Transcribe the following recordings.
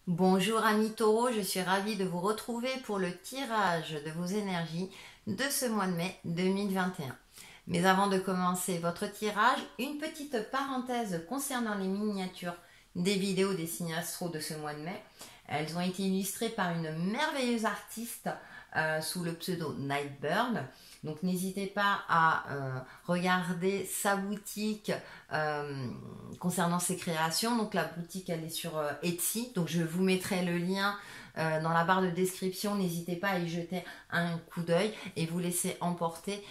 Bonjour amis taureaux, je suis ravie de vous retrouver pour le tirage de vos énergies de ce mois de mai 2021. Mais avant de commencer votre tirage, une petite parenthèse concernant les miniatures des vidéos des signes astro de ce mois de mai. Elles ont été illustrées par une merveilleuse artiste sous le pseudo Nightbird. Donc n'hésitez pas à regarder sa boutique concernant ses créations. Donc la boutique elle est sur Etsy. Donc je vous mettrai le lien dans la barre de description. N'hésitez pas à y jeter un coup d'œil et vous laisser emporter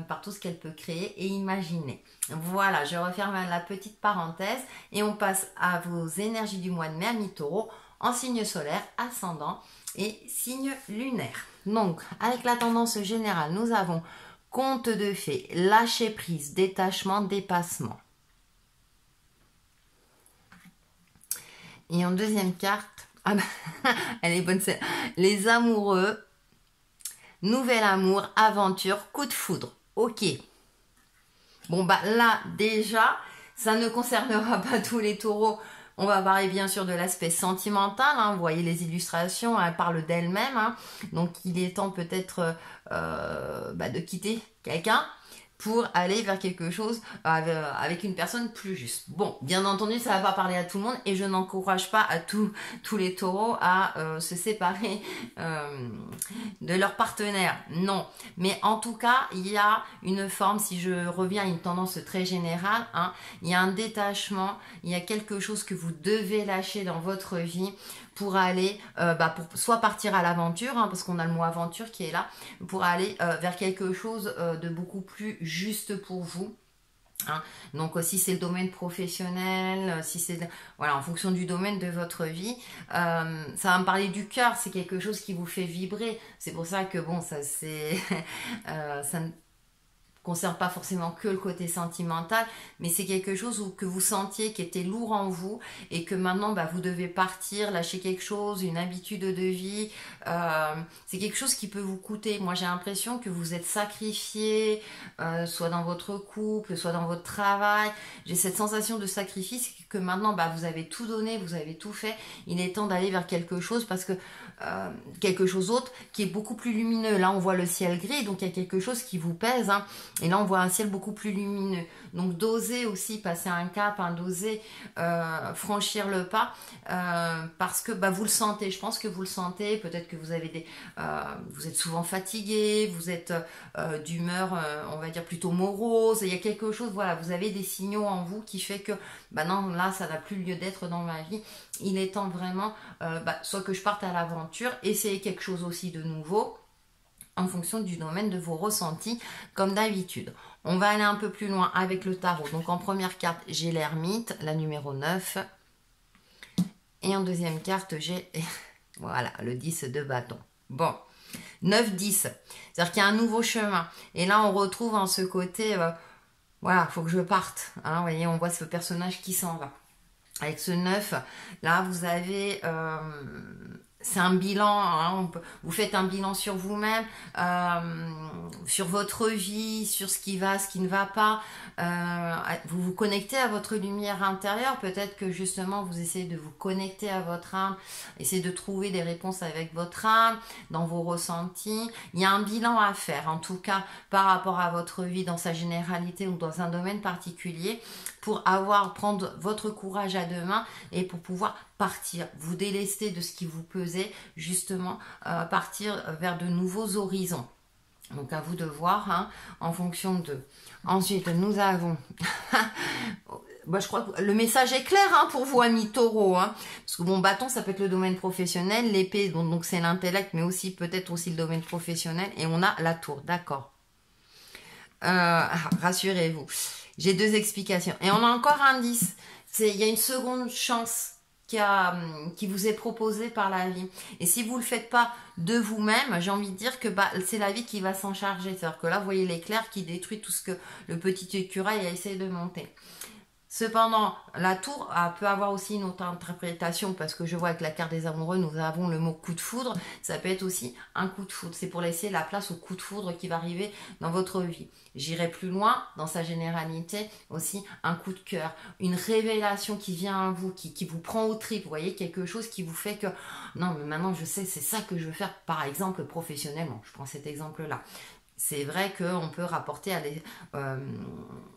par tout ce qu'elle peut créer et imaginer. Voilà, je referme la petite parenthèse et on passe à vos énergies du mois de mai, amis taureaux, en signe solaire, ascendant et signe lunaire. Donc, avec la tendance générale, nous avons conte de fées, lâcher prise, détachement, dépassement. Et en deuxième carte, ah bah, elle est bonne, c'est les amoureux, nouvel amour, aventure, coup de foudre. Ok. Bon bah là déjà, ça ne concernera pas tous les taureaux. On va parler bien sûr de l'aspect sentimental, hein. Vous voyez les illustrations, elles parlent d'elles-mêmes, hein. Donc il est temps peut-être de quitter quelqu'un pour aller vers quelque chose avec une personne plus juste. Bon, bien entendu, ça ne va pas parler à tout le monde et je n'encourage pas à tous les taureaux à se séparer de leur partenaire. Non, mais en tout cas, il y a une forme, si je reviens à une tendance très générale, hein, il y a un détachement, il y a quelque chose que vous devez lâcher dans votre vie pour aller, pour soit partir à l'aventure, hein, parce qu'on a le mot aventure qui est là, pour aller vers quelque chose de beaucoup plus juste pour vous. Hein. Donc si c'est le domaine professionnel, si c'est voilà en fonction du domaine de votre vie, ça va me parler du cœur, c'est quelque chose qui vous fait vibrer. C'est pour ça que bon ça c'est ça ne concerne pas forcément que le côté sentimental, mais c'est quelque chose que vous sentiez qui était lourd en vous et que maintenant vous devez partir, lâcher quelque chose, une habitude de vie. C'est quelque chose qui peut vous coûter. Moi j'ai l'impression que vous êtes sacrifié, soit dans votre couple, soit dans votre travail. J'ai cette sensation de sacrifice que maintenant vous avez tout donné, vous avez tout fait. Il est temps d'aller vers quelque chose parce que quelque chose d'autre qui est beaucoup plus lumineux. Là on voit le ciel gris, donc il y a quelque chose qui vous pèse, hein. Et là on voit un ciel beaucoup plus lumineux, donc d'oser aussi passer un cap, hein, d'oser franchir le pas parce que vous le sentez, je pense que vous le sentez, peut-être que vous avez vous êtes souvent fatigué, vous êtes d'humeur on va dire plutôt morose, il y a quelque chose, voilà, vous avez des signaux en vous qui fait que non, là ça n'a plus lieu d'être dans ma vie, il est temps vraiment soit que je parte à l'aventure, essayer quelque chose aussi de nouveau en fonction du domaine de vos ressentis comme d'habitude. On va aller un peu plus loin avec le tarot. Donc en première carte j'ai l'ermite, la numéro 9, et en deuxième carte j'ai voilà le 10 de bâton. Bon, 9-10, c'est-à-dire qu'il y a un nouveau chemin et là on retrouve en ce côté voilà, faut que je parte, hein, vous voyez, on voit ce personnage qui s'en va. Avec ce 9, là, vous avez... c'est un bilan, hein, vous faites un bilan sur vous-même, sur votre vie, sur ce qui va, ce qui ne va pas. Vous vous connectez à votre lumière intérieure. Peut-être que justement, vous essayez de vous connecter à votre âme, essayez de trouver des réponses avec votre âme, dans vos ressentis. Il y a un bilan à faire, en tout cas, par rapport à votre vie dans sa généralité ou dans un domaine particulier, pour prendre votre courage à deux mains et pour pouvoir partir, vous délester de ce qui vous pesait, justement partir vers de nouveaux horizons. Donc à vous de voir, hein, en fonction de... Ensuite, nous avons... je crois que le message est clair, hein, pour vous, amis taureaux, hein, parce que bon, bâton, ça peut être le domaine professionnel, l'épée, donc c'est l'intellect, mais aussi peut-être aussi le domaine professionnel, et on a la tour, d'accord. Rassurez-vous. J'ai deux explications. Et on a encore un 10. Il y a une seconde chance qui vous est proposée par la vie. Et si vous ne le faites pas de vous-même, j'ai envie de dire que c'est la vie qui va s'en charger. C'est-à-dire que là, vous voyez l'éclair qui détruit tout ce que le petit écureuil a essayé de monter. Cependant, la tour peut avoir aussi une autre interprétation parce que je vois avec la carte des amoureux, nous avons le mot coup de foudre. Ça peut être aussi un coup de foudre. C'est pour laisser la place au coup de foudre qui va arriver dans votre vie. J'irai plus loin, dans sa généralité, aussi un coup de cœur, une révélation qui vient à vous, qui vous prend aux tripes. Vous voyez, quelque chose qui vous fait que non, mais maintenant je sais, c'est ça que je veux faire, par exemple professionnellement. Je prends cet exemple-là. C'est vrai qu'on peut rapporter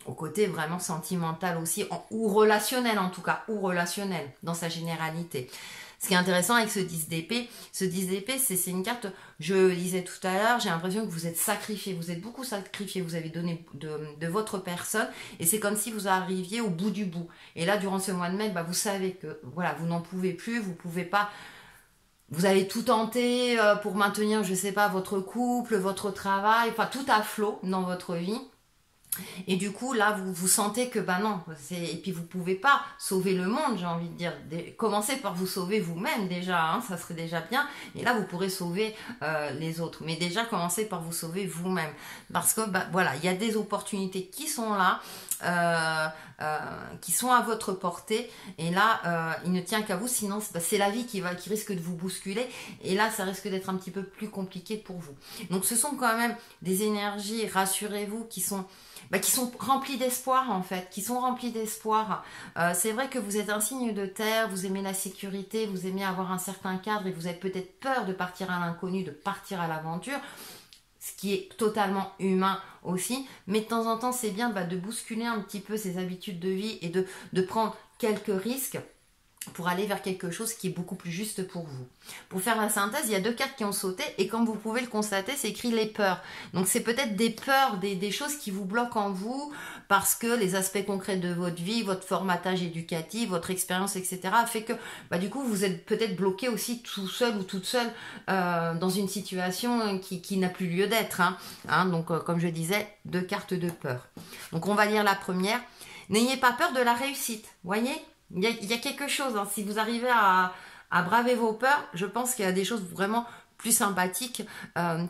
au côté vraiment sentimental aussi, ou relationnel en tout cas, ou relationnel dans sa généralité. Ce qui est intéressant avec ce 10 d'épée, c'est une carte, je le disais tout à l'heure, j'ai l'impression que vous êtes sacrifié, vous êtes beaucoup sacrifié, vous avez donné de votre personne, et c'est comme si vous arriviez au bout du bout. Et là, durant ce mois de mai, vous savez que voilà, vous n'en pouvez plus, vous pouvez pas. Vous avez tout tenté pour maintenir, je sais pas, votre couple, votre travail, enfin tout à flot dans votre vie. Et du coup, là, vous sentez que, non, et puis vous pouvez pas sauver le monde, j'ai envie de dire. Commencez par vous sauver vous-même déjà, hein, ça serait déjà bien. Et là, vous pourrez sauver les autres. Mais déjà, commencez par vous sauver vous-même. Parce que, voilà, il y a des opportunités qui sont là, qui sont à votre portée. Et là, il ne tient qu'à vous, sinon c'est la vie qui risque de vous bousculer. Et là, ça risque d'être un petit peu plus compliqué pour vous. Donc, ce sont quand même des énergies, rassurez-vous, qui sont remplis d'espoir en fait, qui sont remplis d'espoir. C'est vrai que vous êtes un signe de terre, vous aimez la sécurité, vous aimez avoir un certain cadre et vous avez peut-être peur de partir à l'inconnu, de partir à l'aventure, ce qui est totalement humain aussi. Mais de temps en temps, c'est bien de bousculer un petit peu ses habitudes de vie et de prendre quelques risques pour aller vers quelque chose qui est beaucoup plus juste pour vous. Pour faire la synthèse, il y a 2 cartes qui ont sauté et comme vous pouvez le constater, c'est écrit les peurs. Donc c'est peut-être des peurs, des choses qui vous bloquent en vous parce que les aspects concrets de votre vie, votre formatage éducatif, votre expérience, etc. fait que du coup vous êtes peut-être bloqué aussi tout seul ou toute seule dans une situation qui n'a plus lieu d'être. Donc comme je disais, 2 cartes de peur. Donc on va lire la première. N'ayez pas peur de la réussite, voyez ? Il y a quelque chose, si vous arrivez à braver vos peurs, je pense qu'il y a des choses vraiment plus sympathiques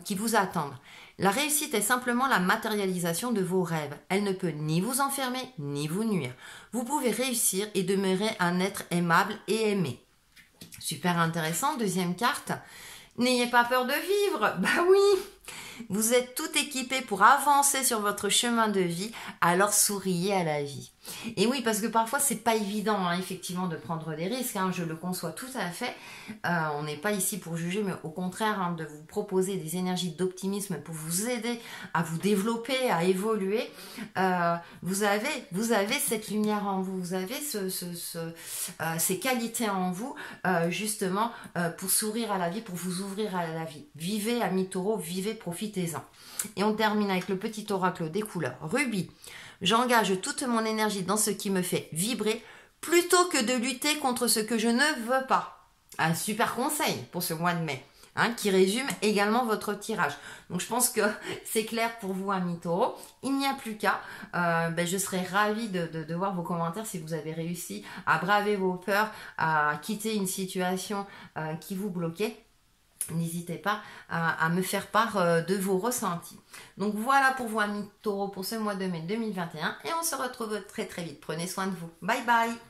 qui vous attendent. La réussite est simplement la matérialisation de vos rêves. Elle ne peut ni vous enfermer, ni vous nuire. Vous pouvez réussir et demeurer un être aimable et aimé. Super intéressant, deuxième carte. N'ayez pas peur de vivre, oui. Vous êtes tout équipé pour avancer sur votre chemin de vie, alors souriez à la vie. Et oui, parce que parfois c'est pas évident effectivement de prendre des risques, je le conçois tout à fait. On n'est pas ici pour juger, mais au contraire de vous proposer des énergies d'optimisme pour vous aider à vous développer, à évoluer. Vous avez cette lumière en vous, vous avez ces qualités en vous justement pour sourire à la vie, pour vous ouvrir à la vie. Vivez, amis taureaux, vivez, profitez-en. Et on termine avec le petit oracle des couleurs. Rubis. J'engage toute mon énergie dans ce qui me fait vibrer plutôt que de lutter contre ce que je ne veux pas. Un super conseil pour ce mois de mai, qui résume également votre tirage. Donc je pense que c'est clair pour vous, amis taureaux. Il n'y a plus qu'à. Je serais ravie de voir vos commentaires si vous avez réussi à braver vos peurs, à quitter une situation qui vous bloquait. N'hésitez pas à me faire part de vos ressentis. Donc voilà pour vous, amis taureaux, pour ce mois de mai 2021. Et on se retrouve très très vite. Prenez soin de vous. Bye bye.